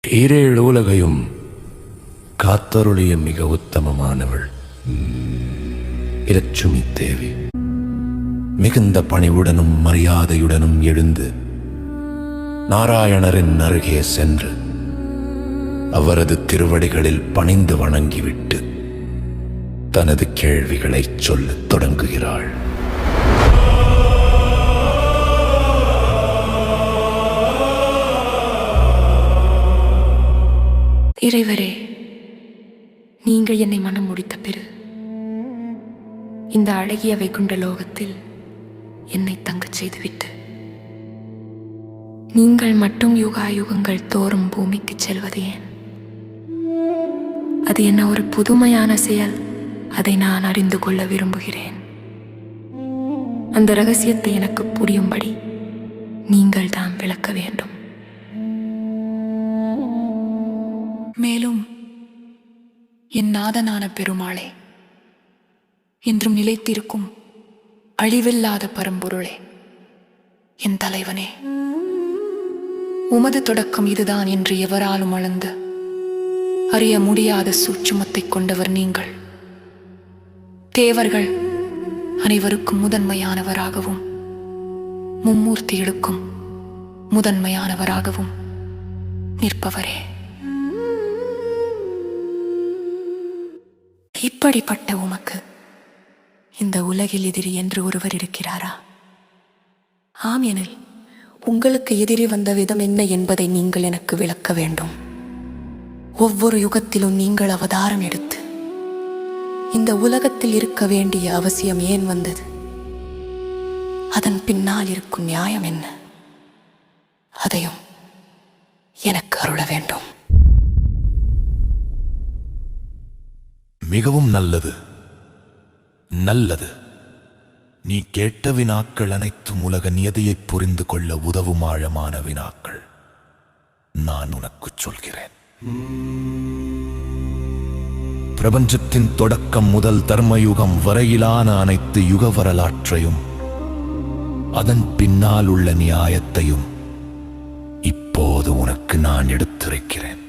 ஈரேழு உலகையும் காத்தருளிய மிக உத்தமமானவள் இலட்சுமி தேவி மிகுந்த பணிவுடனும் மரியாதையுடனும் எழுந்து நாராயணரின் அருகே சென்று அவரது திருவடிகளில் பணிந்து வணங்கிவிட்டு தனது கேள்விகளை சொல்லத் தொடங்குகிறாள். இறைவரே, நீங்கள் என்னை மனம் முடித்த பிறகு இந்த அழகிய வைகுண்ட லோகத்தில் என்னை தங்கச் செய்துவிட்டு நீங்கள் மட்டும் யுகாயுகங்கள் தோறும் பூமிக்கு செல்வது ஏன்? அது என்ன ஒரு புதுமையான செயல்? அதை நான் அறிந்து கொள்ள விரும்புகிறேன். அந்த ரகசியத்தை எனக்கு புரியும்படி நீங்கள் தான் விளக்க வேண்டும். மேலும் என் நாதனான பெருமாளே, என்றும் நிலைத்திருக்கும் அழிவில்லாத பரம்பொருளே, என் தலைவனே, உமது தொடக்கம் இதுதான் என்று எவராலும் அளந்து அறிய முடியாத சூட்சுமத்தை கொண்டவர் நீங்கள். தேவர்கள் அனைவருக்கும் முதன்மையானவராகவும் மும்மூர்த்திகளுக்கும் முதன்மையானவராகவும் நிற்பவரே. இப்படிப்பட்ட உமக்கு இந்த உலகில் எதிரி என்று ஒருவர் இருக்கிறாரா? ஆம் எனில் உங்களுக்கு எதிரி வந்த விதம் என்ன என்பதை நீங்கள் எனக்கு விளக்க வேண்டும். ஒவ்வொரு யுகத்திலும் நீங்கள் அவதாரம் எடுத்து இந்த உலகத்தில் இருக்க வேண்டிய அவசியம் ஏன் வந்தது? அதன் பின்னால் இருக்கும் நியாயம் என்ன? அதையும் எனக்கு அருள வேண்டும். மிகவும் நல்லது நல்லது. நீ கேட்ட வினாக்கள் அனைத்தும் உலக நியதியை புரிந்து கொள்ள உதவும் ஆழமான வினாக்கள். நான் உனக்கு சொல்கிறேன். பிரபஞ்சத்தின் தொடக்கம் முதல் தர்மயுகம் வரையிலான அனைத்து யுக வரலாற்றையும் அதன் பின்னால் உள்ள நியாயத்தையும் இப்போது உனக்கு நான் எடுத்துரைக்கிறேன்.